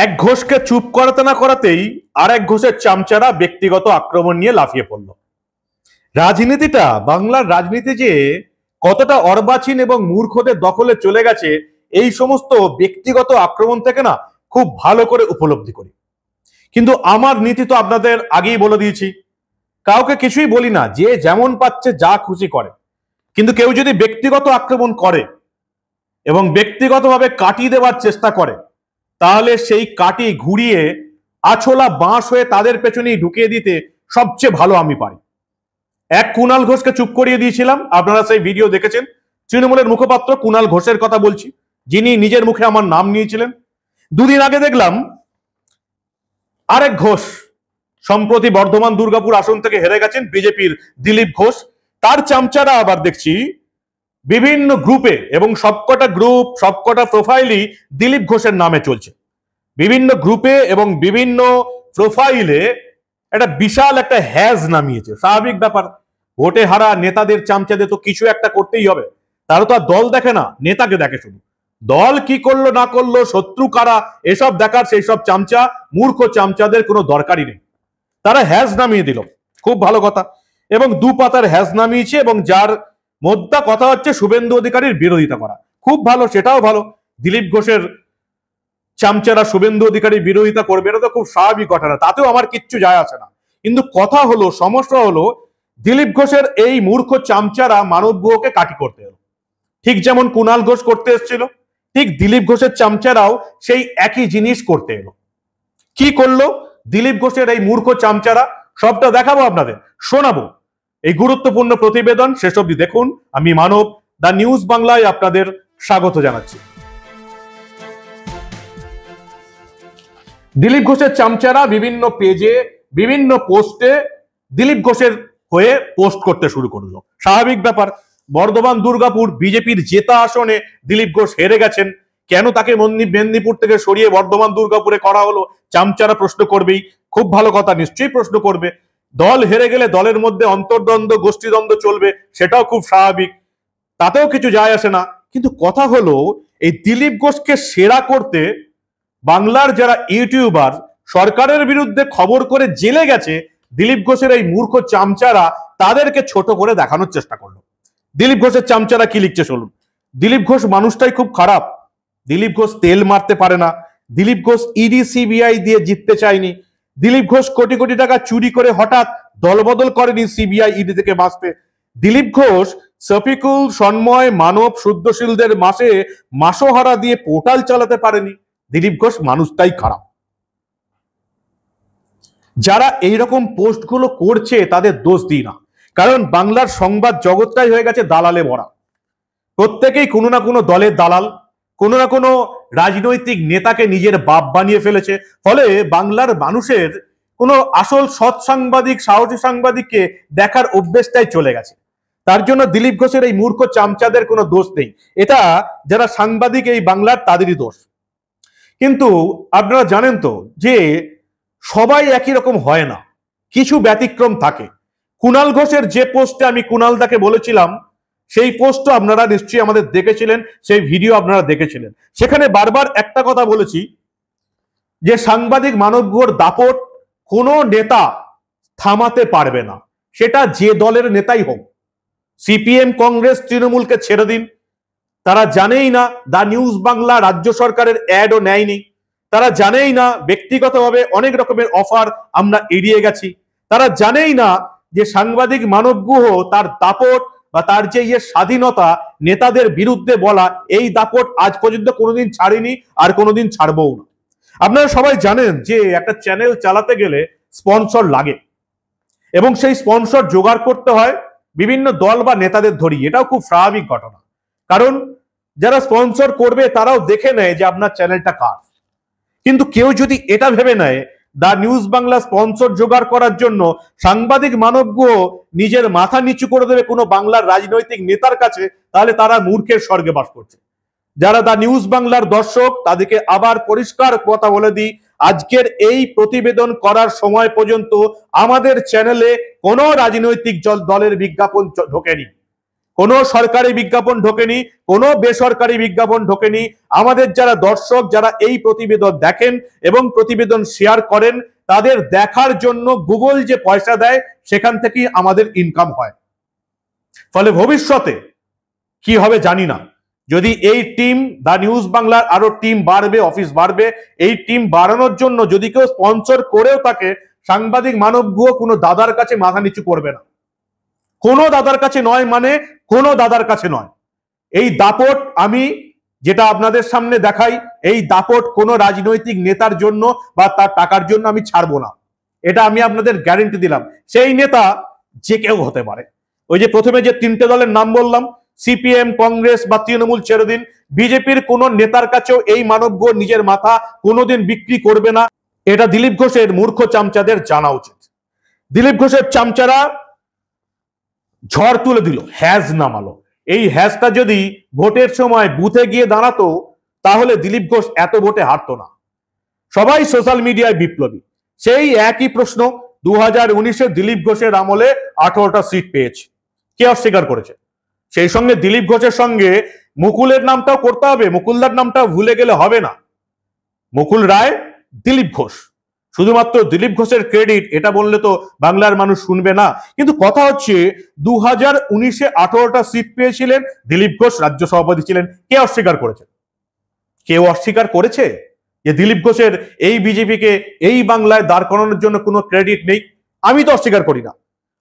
এক ঘোষকে চুপ করাতে না করাতেই আর এক ঘোষের চামচারা ব্যক্তিগত আক্রমণ নিয়ে লাফিয়ে পড়ল। রাজনীতিটা, বাংলার রাজনীতি যে কতটা অর্বাচীন এবং মূর্খদের দখলে চলে গেছে, এই সমস্ত ব্যক্তিগত আক্রমণ থেকে না খুব ভালো করে উপলব্ধি করি। কিন্তু আমার নীতি তো আপনাদের আগেই বলে দিয়েছি, কাউকে কিছুই বলি না, যে যেমন পাচ্ছে যা খুশি করে। কিন্তু কেউ যদি ব্যক্তিগত আক্রমণ করে এবং ব্যক্তিগতভাবে কাটিয়ে দেওয়ার চেষ্টা করে, তাহলে সেই কাটি ঘুরিয়ে আছলা বাঁশ হয়ে তাদের পেছনেই ঢুকিয়ে দিতে সবচেয়ে ভালো আমি পারি। এক কুণাল ঘোষকে চুপ করিয়ে দিয়েছিলাম, আপনারা সেই ভিডিও দেখেছেন। তৃণমূলের মুখপাত্র কুণাল ঘোষের কথা বলছি, যিনি নিজের মুখে আমার নাম নিয়েছিলেন। দুদিন আগে দেখলাম আরেক ঘোষ, সম্প্রতি বর্ধমান দুর্গাপুর আসন থেকে হেরে গেছেন বিজেপির দিলীপ ঘোষ, তার চামচারা আবার দেখছি বিভিন্ন গ্রুপে, এবং সবকটা গ্রুপ সবকটা প্রোফাইলই দিলীপ ঘোষের নামে চলছে। বিভিন্ন গ্রুপে এবং বিভিন্ন প্রোফাইলে একটা বিশাল একটা হ্যাজ নামিয়েছে। স্বাভাবিক ব্যাপার, ভোটে হারা নেতাদের চামচাদের তো কিছু একটা করতেই হবে। তারা তো আর দল দেখে না, নেতাকে দেখে শুধু। দল কি করলো না করলো, শত্রু কারা, এসব দেখার সেই সব চামচা, মূর্খ চামচাদের কোনো দরকারই নেই। তারা হ্যাজ নামিয়ে দিল, খুব ভালো কথা। এবং দু পাতার হ্যাজ নামিয়েছে, এবং যার মোদ্দা কথা হচ্ছে শুভেন্দু অধিকারীর বিরোধিতা করা। খুব ভালো, সেটাও ভালো। দিলীপ ঘোষের চামচারা শুভেন্দু অধিকারীর বিরোধিতা করবে, এটা তো খুব স্বাভাবিক ঘটনা, তাতেও আমার কিচ্ছু যায় আসে না। কিন্তু কথা হলো, সমস্যা হলো, দিলীপ ঘোষের এই মূর্খ চামচারা মানব গুহকে কাটি করতে এলো। ঠিক যেমন কুণাল ঘোষ করতে এসেছিল, ঠিক দিলীপ ঘোষের চামচারাও সেই একই জিনিস করতে এলো। কি করলো দিলীপ ঘোষের এই মূর্খ চামচারা, সবটা দেখাবো আপনাদের, শোনাবো। এই গুরুত্বপূর্ণ প্রতিবেদন শেষ অবধি দেখুন। আমি মানব, দা নিউজ বাংলায় আপনাদের স্বাগত জানাচ্ছি। দিলীপ ঘোষের চামচারা বিভিন্ন পেজে, বিভিন্ন পোস্টে দিলীপ ঘোষের হয়ে পোস্ট করতে শুরু করলো। স্বাভাবিক ব্যাপার, বর্ধমান দুর্গাপুর বিজেপির জেতা আসনে দিলীপ ঘোষ হেরে গেছেন, কেন তাকে মেদিনীপুর থেকে সরিয়ে বর্ধমান দুর্গাপুরে করা হলো, চামচারা প্রশ্ন করবেই। খুব ভালো কথা, নিশ্চয়ই প্রশ্ন করবে। দল হেরে গেলে দলের মধ্যে অন্তর্দ্বন্দ্ব, গোষ্ঠীদ্বন্দ্ব চলবে, সেটাও খুব স্বাভাবিক, তাতেও কিছু যায় আসে না। কিন্তু কথা হলো, এই দিলীপ ঘোষকে সেরা করতে বাংলার যারা ইউটিউবার সরকারের বিরুদ্ধে খবর করে জেলে গেছে, দিলীপ ঘোষের এই মূর্খ চামচারা তাদেরকে ছোট করে দেখানোর চেষ্টা করলো। দিলীপ ঘোষের চামচারা কি লিখছে শুনুন। দিলীপ ঘোষ মানুষটাই খুব খারাপ, দিলীপ ঘোষ তেল মারতে পারে না, দিলীপ ঘোষ ইডি সিবিআই দিয়ে জিততে চায়নি, দিলীপ ঘোষ কোটি কোটি টাকা চুরি করে হঠাৎ দলবদল করেনি সিবিআই ইডি থেকে বাঁচতে, দিলীপ ঘোষ শফিকুল, সন্ময়, মানব, শুদ্ধশীলদের মাসে মাসোহারা দিয়ে পোর্টাল চালাতে পারেনি। দিলীপ ঘোষ মানুষটাই খারাপ। যারা এইরকম পোস্টগুলো করছে তাদের দোষ দিই না, কারণ বাংলার সংবাদ জগৎটাই হয়ে গেছে দালালে ভরা। প্রত্যেকেই কোনো না কোনো দলের দালাল, কোনো না কোনো রাজনৈতিক নেতাকে নিজের বাপ বানিয়ে ফেলেছে। ফলে বাংলার মানুষের কোনো আসল সৎ সাংবাদিক, সাহসী সাংবাদিককে দেখার অভ্যেসটাই চলে গেছে। তার জন্য দিলীপ ঘোষের এই মূর্খ চামচাদের কোনো দোষ নেই, এটা যারা সাংবাদিক এই বাংলার তাদেরই দোষ। কিন্তু আপনারা জানেন তো যে সবাই একই রকম হয় না, কিছু ব্যতিক্রম থাকে। কুণাল ঘোষের যে পোস্টে আমি কুণালদাকে বলেছিলাম, সেই পোস্টও আপনারা নিশ্চয়ই আমাদের দেখেছিলেন, সেই ভিডিও আপনারা দেখেছিলেন। সেখানে বারবার একটা কথা বলেছি যে সাংবাদিক মানব গুহর দাপট কোনো নেতা থামাতে পারবে না, সেটা যে দলের নেতাই হোক। সিপিএম, কংগ্রেস, তৃণমূলকে ছেড়ে দিন, তারা জানেই না দা নিউজ বাংলা রাজ্য সরকারের অ্যাডও নেয়নি, তারা জানেই না ব্যক্তিগতভাবে অনেক রকমের অফার আমরা এড়িয়ে গেছি, তারা জানেই না যে সাংবাদিক মানব গুহ তার দাপট বা তার যে স্বাধীনতা নেতাদের বিরুদ্ধে বলা, এই দাপট আজ পর্যন্ত কোনোদিন ছাড়িনি, আর কোনোদিন ছাড়বও না। আপনারা সবাই জানেন যে একটা চ্যানেল চালাতে গেলে স্পন্সর লাগে, এবং সেই স্পন্সর জোগাড় করতে হয় বিভিন্ন দল বা নেতাদের ধরিয়ে। এটাও খুব স্বাভাবিক ঘটনা, কারণ যারা স্পন্সর করবে তারাও দেখে নেয় যে আপনার চ্যানেলটা কার। কিন্তু কেউ যদি এটা ভেবে নেয় দা নিউজ বাংলা স্পন্সর জোগাড় করার জন্য সাংবাদিক মানব গুহ নিজের মাথা নিচু করে দেবে কোনো বাংলার রাজনৈতিক নেতার কাছে, তাহলে তারা মূর্খের স্বর্গে বাস করছে। যারা দা নিউজ বাংলার দর্শক, তাদেরকে আবার পরিষ্কার কথা বলে দিই, আজকের এই প্রতিবেদন করার সময় পর্যন্ত আমাদের চ্যানেলে কোনো রাজনৈতিক দলের বিজ্ঞাপন ঢোকেনি। কোনো সরকারি বিজ্ঞাপন ঢোকেনি, কোনো বেসরকারি বিজ্ঞাপন ঢোকেনি। আমাদের যারা দর্শক, যারা এই প্রতিবেদন দেখেন এবং প্রতিবেদন শেয়ার করেন, তাদের দেখার জন্য গুগল যে পয়সা দেয় সেখান থেকেই আমাদের ইনকাম হয়। ফলে ভবিষ্যতে কি হবে জানি না। যদি এই টিম দা নিউজ বাংলার আরো টিম বাড়বে, অফিস বাড়বে, এই টিম বাড়ানোর জন্য যদি কেউ স্পন্সর করেও থাকে, সাংবাদিক মানবগুলো কোনো দাদার কাছে মাথা নিচু করবে না। কোনো দাদার কাছে নয়, মানে কোনো দাদার কাছে নয়। এই দাপট আমি যেটা আপনাদের সামনে দেখাই, এই দাপট কোনো রাজনৈতিক নেতার জন্য বা তার টাকার জন্য আমি ছাড়বো না। এটা আমি আপনাদের গ্যারেন্টি দিলাম। সেই নেতা যে কেউ হতে পারে। ওই যে প্রথমে যে তিনটে দলের নাম বললাম, সিপিএম, কংগ্রেস বা তৃণমূল ছেড়ে দিন, বিজেপির কোন নেতার কাছেও এই মানবগো নিজের মাথা কোনোদিন বিক্রি করবে না। এটা দিলীপ ঘোষের মূর্খ চামচাদের জানা উচিত। দিলীপ ঘোষের চামচারা ঝড় তুলে দিল, হ্যাজ নামালো। এই হ্যাজটা যদি ভোটের সময় বুথে গিয়ে দাঁড়াতো, তাহলে দিলীপ ঘোষ এত ভোটে হারতো না। সবাই সোশ্যাল মিডিয়ায় বিপ্লবী। সেই একই প্রশ্ন 2019-এ দিলীপ ঘোষের আমলে 18টা সিট পেয়েছে, কে অস্বীকার করেছে? সেই সঙ্গে দিলীপ ঘোষের সঙ্গে মুকুলের নামটাও করতে হবে, মুকুলদার নামটা ভুলে গেলে হবে না। মুকুল রায়, দিলীপ ঘোষ, শুধুমাত্র দিলীপ ঘোষের ক্রেডিট এটা বললে তো বাংলার মানুষ শুনবে না। কিন্তু কথা হচ্ছে 2019-এ 18টা সিট পেয়েছিলেন, দিলীপ ঘোষ রাজ্য সভাপতি ছিলেন, কে অস্বীকার করেছে? কেউ অস্বীকার করেছে যে দিলীপ ঘোষের এই বিজেপিকে এই বাংলায় দাঁড় করানোর জন্য কোনো ক্রেডিট নেই? আমি তো অস্বীকার করি না।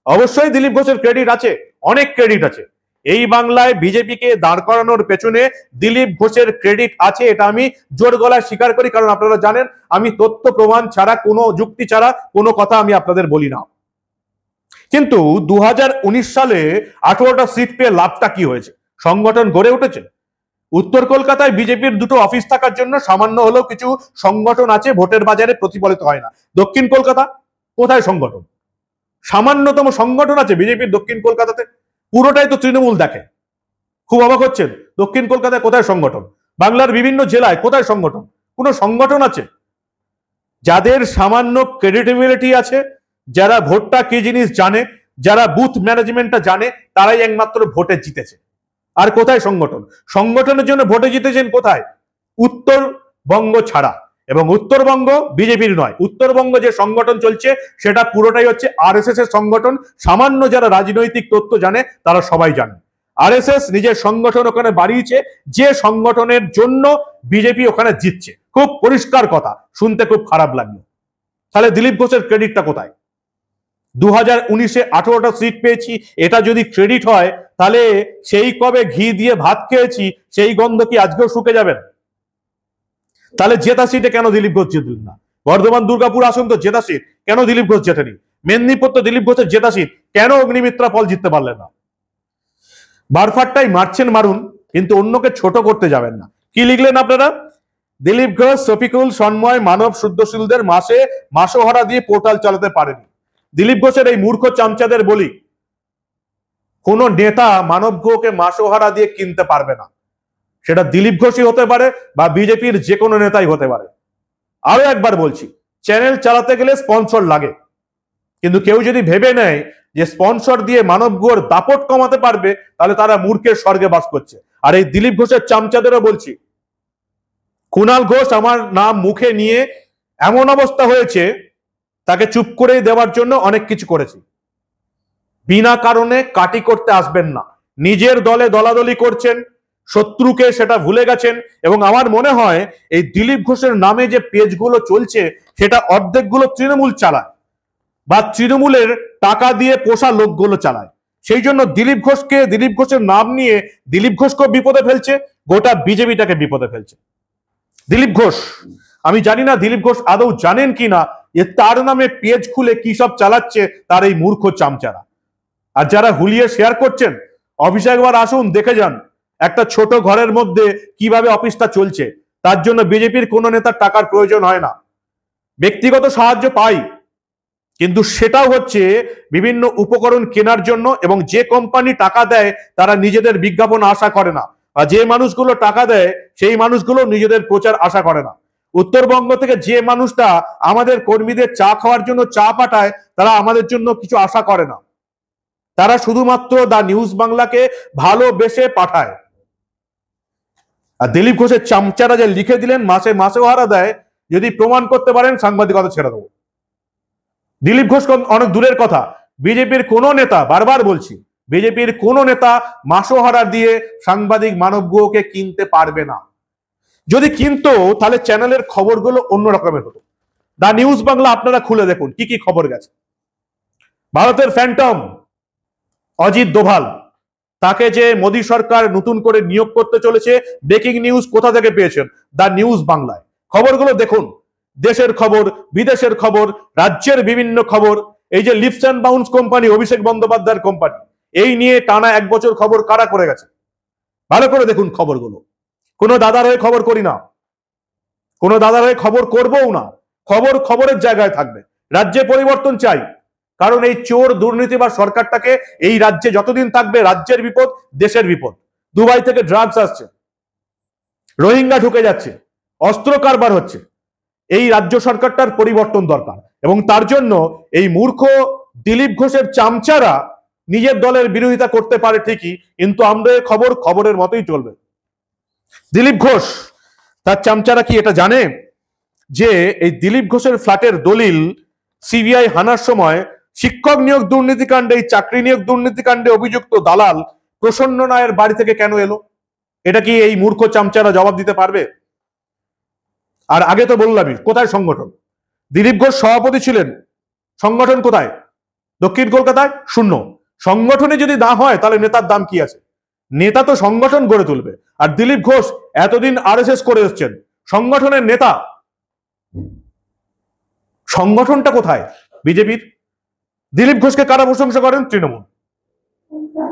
অবশ্যই দিলীপ ঘোষের ক্রেডিট আছে, অনেক ক্রেডিট আছে। এই বাংলায় বিজেপিকে দাঁড় করানোর পেছনে দিলীপ ঘোষের ক্রেডিট আছে, এটা আমি জোর গলায় স্বীকার করি। কারণ আপনারা জানেন আমি তথ্য প্রমাণ ছাড়া, কোনো যুক্তি ছাড়া কোনো কথা আমি আপনাদের বলি না। কিন্তু 2019 সালে 18টা সিট পেয়ে লাভটা কি হয়েছে? সংগঠন গড়ে উঠেছে। উত্তর কলকাতায় বিজেপির দুটো অফিস থাকার জন্য সামান্য হলেও কিছু সংগঠন আছে, ভোটের বাজারে প্রতিফলিত হয় না। দক্ষিণ কলকাতা কোথায় সংগঠন? সামান্যতম সংগঠন আছে বিজেপির দক্ষিণ কলকাতাতে? পুরোটাই তো তৃণমূল দেখে। খুব অবাক হচ্ছেন, দক্ষিণ কলকাতায় কোথায় সংগঠন? বাংলার বিভিন্ন জেলায় কোথায় সংগঠন? কোনো সংগঠন আছে? যাদের সামান্য ক্রেডিটেবিলিটি আছে, যারা ভোটটা কি জিনিস জানে, যারা বুথ ম্যানেজমেন্টটা জানে, তারাই একমাত্র ভোটে জিতেছে। আর কোথায় সংগঠন? সংগঠনের জন্য ভোটে জিতেছেন কোথায়? উত্তরবঙ্গ ছাড়া। এবং উত্তরবঙ্গ বিজেপির নয়, উত্তরবঙ্গ যে সংগঠন চলছে সেটা পুরোটাই হচ্ছে আরএসএস এর সংগঠন। সামান্য যারা রাজনৈতিক তথ্য জানে তারা সবাই জানে আরএসএস নিজের সংগঠন ওখানে বাড়িয়েছে, যে সংগঠনের জন্য বিজেপি ওখানে জিতছে। খুব পরিষ্কার কথা, শুনতে খুব খারাপ লাগলো। তাহলে দিলীপ ঘোষের ক্রেডিটটা কোথায়? 2019-এ 18টা সিট পেয়েছি, এটা যদি ক্রেডিট হয়, তাহলে সেই কবে ঘি দিয়ে ভাত খেয়েছি সেই গন্ধ কি আজকেও শুকে যাবেন? তাহলে জেতা সিটে কেন দিলীপ ঘোষ জিতলেন না? বর্ধমান দুর্গাপুর আসন তো জেতা সিট, কেন দিলীপ ঘোষ জেতেনি? মেদিনীপুর তো দিলীপ ঘোষের জেতা সিট, কেন অগ্নিমিত্রা পল জিততে পারলেন না? মারফাটটাই মারছেন মারুন, কিন্তু অন্যকে ছোট করতে যাবেন না। কি লিখলেন আপনারা? দিলীপ ঘোষ, শফিকুল, সন্ময়, মানব শুদ্ধশীলদের মাসোহারা দিয়ে পোর্টাল চালাতে পারেনি। দিলীপ ঘোষের এই মূর্খ চামচাদের বলি, কোন নেতা মানব গোকে মাসোহারা দিয়ে কিনতে পারবে না। সেটা দিলীপ ঘোষই হতে পারে বা বিজেপির যে কোনো নেতাই হতে পারে। আরো একবার বলছি, চ্যানেল চালাতে গেলে স্পন্সর লাগে, কিন্তু কেউ যদি ভেবে নেয় যে স্পন্সর দিয়ে মানব গোর দাপট কমাতে পারবে, তাহলে তারা মূর্খের স্বর্গে বাস করছে। আর এই দিলীপ ঘোষের চামচাদেরও বলছি, কুণাল ঘোষ আমার নাম মুখে নিয়ে এমন অবস্থা হয়েছে, তাকে চুপ করে দেওয়ার জন্য অনেক কিছু করেছি। বিনা কারণে কাটি করতে আসবেন না। নিজের দলে দলাদলি করছেন, শত্রুকে সেটা ভুলে গেছেন। এবং আমার মনে হয় এই দিলীপ ঘোষের নামে যে পেজগুলো চলছে, সেটা অর্ধেকগুলো তৃণমূল চালায় বা তৃণমূলের টাকা দিয়ে পোষা লোকগুলো চালায়। সেই জন্য দিলীপ ঘোষের নাম নিয়ে দিলীপ ঘোষকে বিপদে ফেলছে, গোটা বিজেপিটাকে বিপদে ফেলছে। দিলীপ ঘোষ, আমি জানি না দিলীপ ঘোষ আদৌ জানেন কি না যে তার নামে পেজ খুলে কি সব চালাচ্ছে তার এই মূর্খ চামচারা। আর যারা হুলিয়ে শেয়ার করছেন, অফিসে একবার আসুন, দেখে যান একটা ছোট ঘরের মধ্যে কিভাবে অফিসটা চলছে। তার জন্য বিজেপির কোনো নেতার টাকার প্রয়োজন হয় না। ব্যক্তিগত সাহায্য পাই, কিন্তু সেটাও হচ্ছে বিভিন্ন উপকরণ কেনার জন্য। এবং যে কোম্পানি টাকা দেয় তারা নিজেদের বিজ্ঞাপন আশা করে না, আর যে মানুষগুলো টাকা দেয় সেই মানুষগুলো নিজেদের প্রচার আশা করে না। উত্তরবঙ্গ থেকে যে মানুষটা আমাদের কর্মীদের চা খাওয়ার জন্য চা পাঠায়, তারা আমাদের জন্য কিছু আশা করে না। তারা শুধুমাত্র দা নিউজ বাংলাকে ভালোবেসে পাঠায়। আর দিলীপ ঘোষের চামচারা যে লিখে দিলেন মাসে মাসেও হারা দেয়, যদি প্রমাণ করতে পারেন সাংবাদিকতা ছেড়ে দেবো। দিলীপ ঘোষ অনেক দূরের কথা, বিজেপির কোন নেতা, বারবার বলছি, বিজেপির কোন নেতা মাসোহারা দিয়ে সাংবাদিক মানবগুয়োকে কিনতে পারবে না। যদি কিনতো তাহলে চ্যানেলের খবরগুলো অন্য রকমের হতো। দা নিউজ বাংলা আপনারা খুলে দেখুন কি কি খবর গেছে। ভারতের ফ্যান্টম অজিত দোভাল, তাকে যে মোদী সরকার নতুন করে নিয়োগ করতে চলেছে, ব্রেকিং নিউজ কোথা থেকে পেয়েছেন? দা নিউজ বাংলায়। খবরগুলো দেখুন, দেশের খবর, বিদেশের খবর, রাজ্যের বিভিন্ন খবর। এই যে লিফট অ্যান্ড বাউন্স কোম্পানি, অভিষেক বন্দ্যোপাধ্যায়ের কোম্পানি, এই নিয়ে টানা 1 বছর খবর কারা করে গেছে, ভালো করে দেখুন খবরগুলো। কোনো দাদার হয়ে খবর করি না, কোনো দাদার হয়ে খবর করবও না। খবর খবরের জায়গায় থাকবে। রাজ্যে পরিবর্তন চাই, কারণ এই চোর দুর্নীতি বা সরকারটাকে এই রাজ্যে যতদিন থাকবে রাজ্যের বিপদ, দেশের বিপদ। দুবাই থেকে ড্রাগস আসছে, রোহিঙ্গা ঢুকে যাচ্ছে, অস্ত্র কারবার হচ্ছে। এই রাজ্য সরকারটার পরিবর্তন দরকার, এবং তার জন্য এই মূর্খ দিলীপ ঘোষের চামচারা নিজের দলের বিরোধিতা করতে পারে ঠিকই, কিন্তু আমাদের খবর খবরের মতোই চলবে। দিলীপ ঘোষ তার চামচারা কি এটা জানে যে এই দিলীপ ঘোষের ফ্ল্যাটের দলিল সিবিআই হানার সময় শিক্ষক নিয়োগ দুর্নীতিকাণ্ডে, এই চাকরি নিয়োগ দুর্নীতিকাণ্ডে অভিযুক্ত দালাল প্রসন্ন রায়ের বাড়ি থেকে কেন এলো? এটা কি এই মূর্খ চামচারা জবাব দিতে পারবে? আর আগে তো বললামই, কোথায় সংগঠন? দিলীপ ঘোষ সভাপতি ছিলেন, সংগঠন কোথায়? দক্ষিণ কলকাতায় শূন্য। সংগঠনে যদি না হয় তাহলে নেতার দাম কি আছে? নেতা তো সংগঠন গড়ে তুলবে। আর দিলীপ ঘোষ এতদিন আরএসএস করে এসছেন, সংগঠনের নেতা। সংগঠনটা কোথায় বিজেপির? দিলীপ ঘোষকে কারা প্রশংসা করেন? তৃণমূল।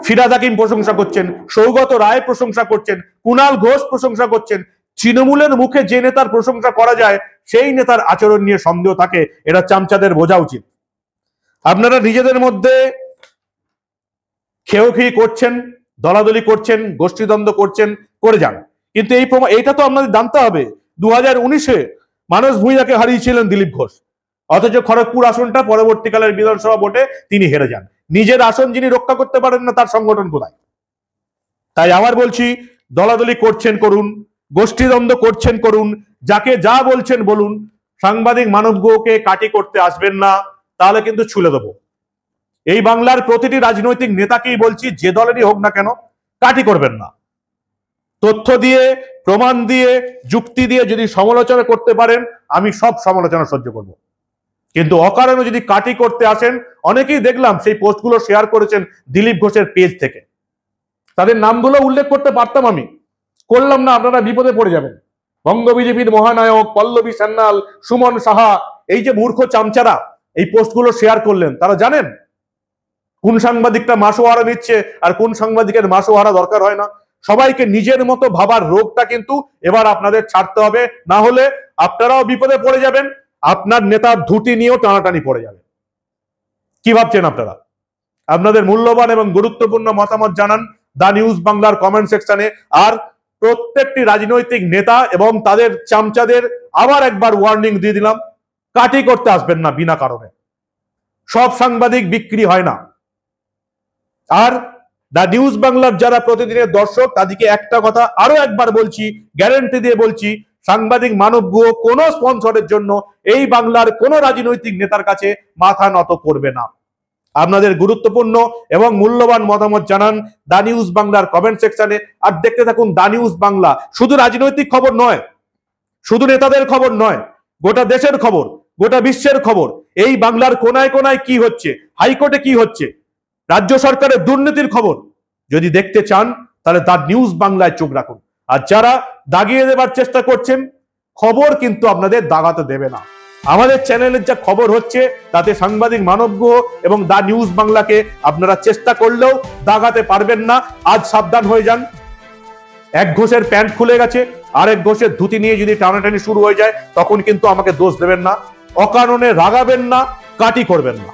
ফিরহাদ হাকিম প্রশংসা করছেন, সৌগত রায় প্রশংসা করছেন, কুণাল ঘোষ প্রশংসা করছেন। তৃণমূলের মুখে যে নেতার প্রশংসা করা যায় সেই নেতার আচরণ নিয়ে সন্দেহ থাকে, এটা চামচাদের বোঝা উচিত। আপনারা নিজেদের মধ্যে খেয়োখেয়ি করছেন, দলাদলি করছেন, গোষ্ঠীদ্বন্দ্ব করছেন, করে যান, কিন্তু এইটা তো আপনাদের জানতে হবে। 2019-এ মানস ভূঁইয়াকে হারিয়েছিলেন দিলীপ ঘোষ, অথচ খড়গপুর আসনটা পরবর্তীকালের বিধানসভা ভোটে তিনি হেরে যান। নিজের আসন যিনি রক্ষা করতে পারেন না, তার সংগঠন কোথায়? তাই আবার বলছি, দলাদলি করছেন করুন, গোষ্ঠীদ্বন্দ্ব করছেন করুন, যাকে যা বলছেন বলুন, সাংবাদিক মানবগুয়োকে কাটি করতে আসবেন না, তাহলে কিন্তু ছুলে দেবো। এই বাংলার প্রতিটি রাজনৈতিক নেতাকেই বলছি, যে দলেরই হোক না কেন, কাটি করবেন না। তথ্য দিয়ে, প্রমাণ দিয়ে, যুক্তি দিয়ে যদি সমালোচনা করতে পারেন, আমি সব সমালোচনা সহ্য করব। কিন্তু অকারণে যদি কাটি করতে আসেন, অনেকেই দেখলাম সেই পোস্টগুলো শেয়ার করেছেন দিলীপ ঘোষের পেজ থেকে। তাদের নামগুলো উল্লেখ করতে পারতাম, আমি করলাম না, আপনারা বিপদে পড়ে যাবেন। বঙ্গ বিজেপির মহানায়ক পল্লবী সান্যাল, সুমন সাহা, এই যে মূর্খ চামচারা এই পোস্টগুলো শেয়ার করলেন, তারা জানেন কোন সাংবাদিকটা মাসোহারা নিচ্ছে আর কোন সাংবাদিকের মাসোহারা দরকার হয় না। সবাইকে নিজের মতো ভাবার রোগটা কিন্তু এবার আপনাদের ছাড়তে হবে, না হলে আপনারাও বিপদে পড়ে যাবেন, আপনার নেতার ধুতি নিয়েও টানাটানি পড়ে যাবে। কি ভাবছেন আপনারা? আপনাদের মূল্যবান এবং গুরুত্বপূর্ণ মতামত জানান দা নিউজ বাংলার কমেন্ট সেকশনে। আর প্রত্যেকটি রাজনৈতিক নেতা এবং তাদের চামচাদের আবার একবার ওয়ার্নিং দিয়ে দিলাম, কাটি করতে আসবেন না বিনা কারণে। সব সাংবাদিক বিক্রি হয় না। আর দা নিউজ বাংলার যারা প্রতিদিনের দর্শক, তাদেরকে একটা কথা আরো একবার বলছি, গ্যারান্টি দিয়ে বলছি, সাংবাদিক মানবগুয়ো কোনো স্পন্সরের জন্য এই বাংলার কোন রাজনৈতিক নেতার কাছে মাথা নত করবে না। আপনাদের গুরুত্বপূর্ণ এবং মূল্যবান মতামত জানান দা নিউজ বাংলার কমেন্ট সেকশনে। আর দেখতে থাকুন দা নিউজ বাংলা। শুধু রাজনৈতিক খবর নয়, শুধু নেতাদের খবর নয়, গোটা দেশের খবর, গোটা বিশ্বের খবর, এই বাংলার কোনায় কোনায় কি হচ্ছে, হাইকোর্টে কি হচ্ছে, রাজ্য সরকারের দুর্নীতির খবর যদি দেখতে চান, তাহলে দা নিউজ বাংলায় চোখ রাখুন। আর যারা দাগিয়ে দেবার চেষ্টা করছেন, খবর কিন্তু আপনাদের দাগাতে দেবে না। আমাদের চ্যানেলের যা খবর হচ্ছে, তাতে সাংবাদিক মানবগুয়ো এবং দা নিউজ বাংলাকে আপনারা চেষ্টা করলেও দাগাতে পারবেন না। আজ সাবধান হয়ে যান। এক ঘোষের প্যান্ট খুলে গেছে, আরেক ঘোষের ধুতি নিয়ে যদি টানাটানি শুরু হয়ে যায়, তখন কিন্তু আমাকে দোষ দেবেন না, অকারণে রাগাবেন না, কাটি করবেন না।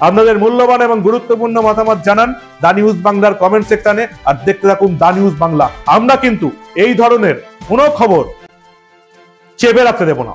আপনাদের মূল্যবান এবং গুরুত্বপূর্ণ মতামত জানান দা নিউজ বাংলার কমেন্ট সেকশনে। আর দেখতে থাকুন দা নিউজ বাংলা। আমরা কিন্তু এই ধরনের কোনো খবর চেপে রাখতে দেব না।